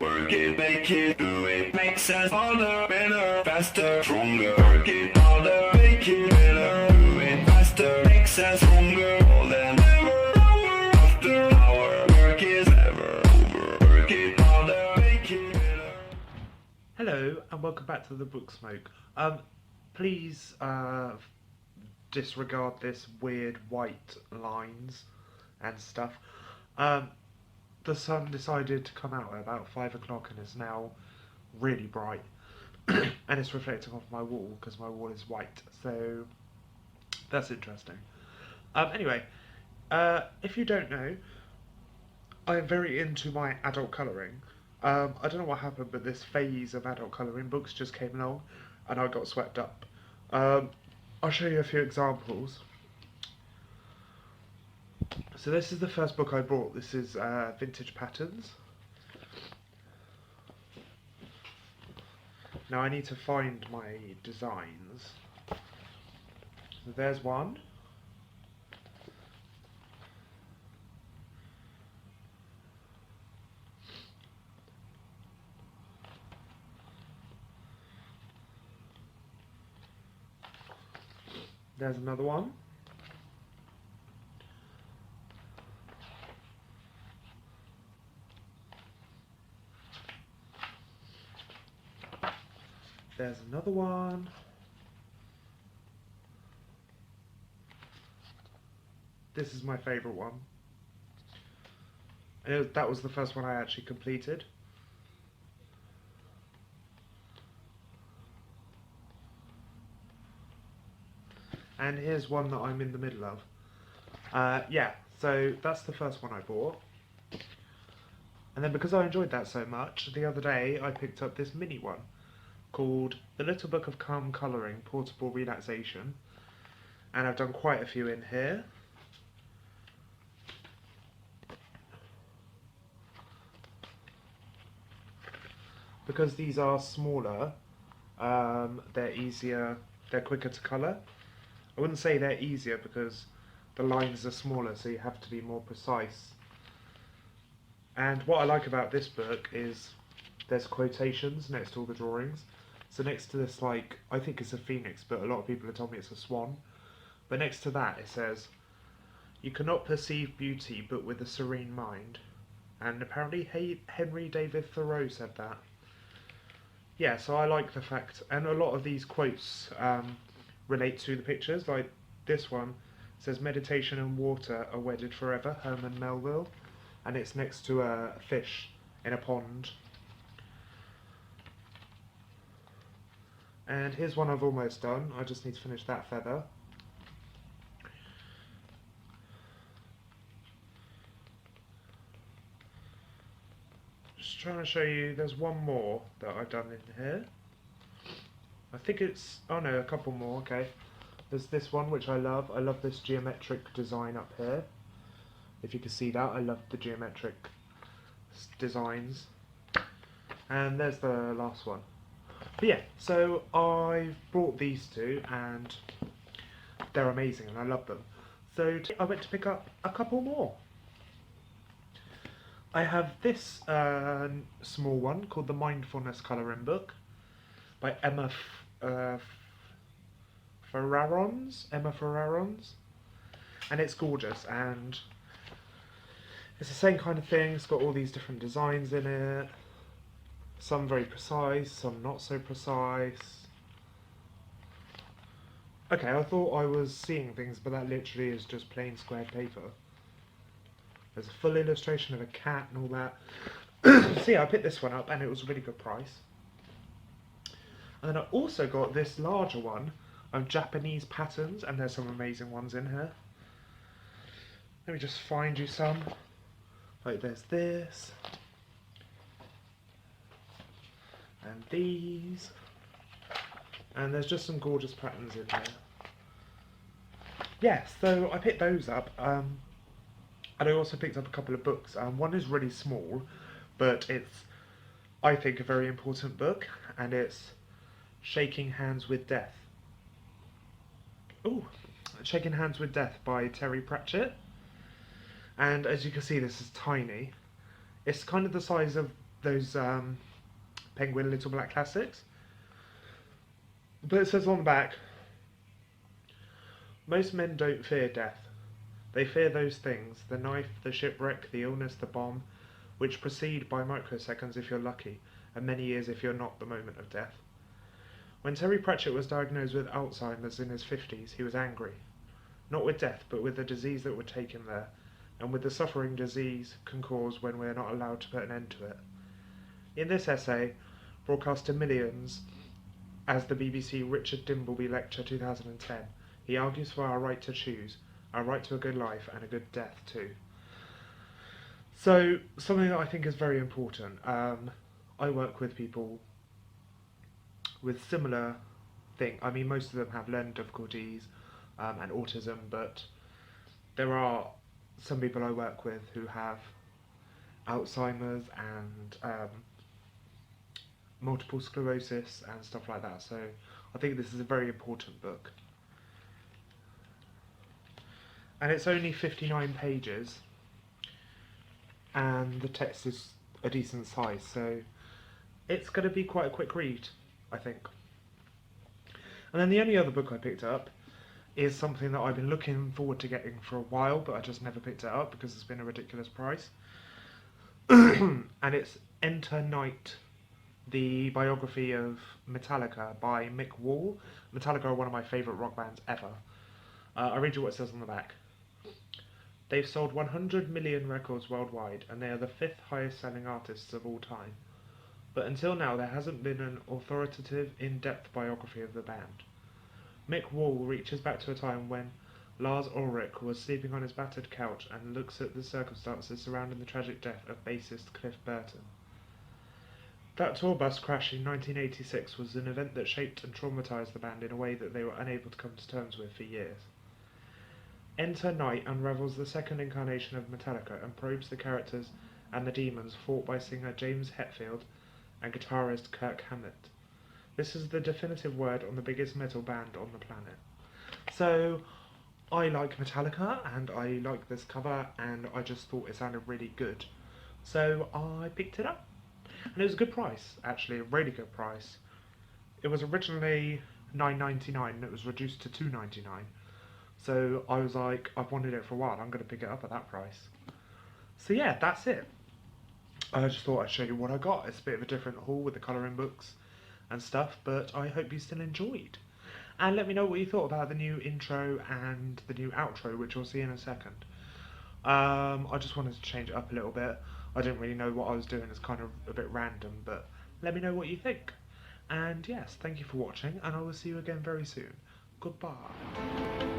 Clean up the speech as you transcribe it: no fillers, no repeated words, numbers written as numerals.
Work it, make it, do it, makes us harder, better, faster, stronger. Work it harder, make it better, do it faster, makes us stronger. More than ever, hour after hour, work is never over. Work it harder, make it better. Hello and welcome back to the Book Smoke. Please disregard this weird white lines and stuff. The sun decided to come out at about 5 o'clock and is now really bright and it's reflecting off my wall because my wall is white, so that's interesting. Anyway, if you don't know, I am very into my adult colouring. I don't know what happened, but this phase of adult colouring books just came along and I got swept up. I'll show you a few examples. So this is the first book I bought. This is Vintage Patterns. Now I need to find my designs. So there's one. There's another one. There's another one. This is my favourite one. And that was the first one I actually completed. And here's one that I'm in the middle of. Yeah, so that's the first one I bought. And then because I enjoyed that so much, the other day I picked up this mini one called The Little Book of Calm Colouring, Portable Relaxation. And I've done quite a few in here. Because these are smaller, they're easier, they're quicker to colour. I wouldn't say they're easier because the lines are smaller, so you have to be more precise. And what I like about this book is there's quotations next to all the drawings. So next to this, like, I think it's a phoenix, but a lot of people have told me it's a swan. But next to that it says, "You cannot perceive beauty but with a serene mind." And apparently Henry David Thoreau said that. Yeah, so I like the fact, and a lot of these quotes relate to the pictures. Like this one says, "Meditation and water are wedded forever," Herman Melville, and it's next to a fish in a pond. And here's one I've almost done. I just need to finish that feather. Just trying to show you, there's one more that I've done in here. I think it's, oh no, a couple more, okay. There's this one which I love. I love this geometric design up here. If you can see that, I love the geometric designs. And there's the last one. But yeah, so I've bought these two and they're amazing and I love them. So I went to pick up a couple more. I have this small one called the Mindfulness colouring book by Emma Ferrarons, and it's gorgeous and it's the same kind of thing. It's got all these different designs in it. Some very precise, some not so precise. Okay, I thought I was seeing things, but that literally is just plain square paper. There's a full illustration of a cat and all that. So yeah, I picked this one up and it was a really good price. And then I also got this larger one of Japanese patterns, and there's some amazing ones in here. Let me just find you some. Like there's this. And these, and there's just some gorgeous patterns in there. Yeah, so I picked those up, and I also picked up a couple of books. One is really small, but it's, I think, a very important book, and it's Shaking Hands with Death. Ooh, Shaking Hands with Death by Terry Pratchett. And as you can see, this is tiny. It's kind of the size of those Penguin Little Black Classics. But it says on the back, most men don't fear death. They fear those things, the knife, the shipwreck, the illness, the bomb, which proceed by microseconds if you're lucky, and many years if you're not the moment of death. When Terry Pratchett was diagnosed with Alzheimer's in his 50s, he was angry. Not with death, but with the disease that would take him there, and with the suffering disease can cause when we're not allowed to put an end to it. In this essay, broadcast to millions as the BBC Richard Dimbleby Lecture 2010, he argues for our right to choose, our right to a good life and a good death too. So, something that I think is very important. I work with people with similar thing. I mean, most of them have learning difficulties and autism, but there are some people I work with who have Alzheimer's and multiple sclerosis and stuff like that. So I think this is a very important book. And it's only 59 pages, and the text is a decent size, so it's going to be quite a quick read, I think. And then the only other book I picked up is something that I've been looking forward to getting for a while, but I just never picked it up because it's been a ridiculous price. And it's Enter Night, the biography of Metallica by Mick Wall. Metallica are one of my favourite rock bands ever. I'll read you what it says on the back. They've sold 100 million records worldwide, and they are the 5th highest selling artists of all time. But until now there hasn't been an authoritative, in-depth biography of the band. Mick Wall reaches back to a time when Lars Ulrich was sleeping on his battered couch and looks at the circumstances surrounding the tragic death of bassist Cliff Burton. That tour bus crash in 1986 was an event that shaped and traumatised the band in a way that they were unable to come to terms with for years. Enter Night unravels the second incarnation of Metallica and probes the characters and the demons fought by singer James Hetfield and guitarist Kirk Hammett. This is the definitive word on the biggest metal band on the planet. So, I like Metallica and I like this cover and I just thought it sounded really good. So I picked it up. And it was a good price, actually, a really good price. It was originally $9.99 and it was reduced to $2.99. So I was like, I've wanted it for a while, I'm going to pick it up at that price. So yeah, that's it. I just thought I'd show you what I got. It's a bit of a different haul with the colouring books and stuff, but I hope you still enjoyed. And let me know what you thought about the new intro and the new outro, which you'll see in a second. I just wanted to change it up a little bit. I didn't really know what I was doing, it's kind of a bit random, but let me know what you think. And yes, thank you for watching, and I will see you again very soon. Goodbye.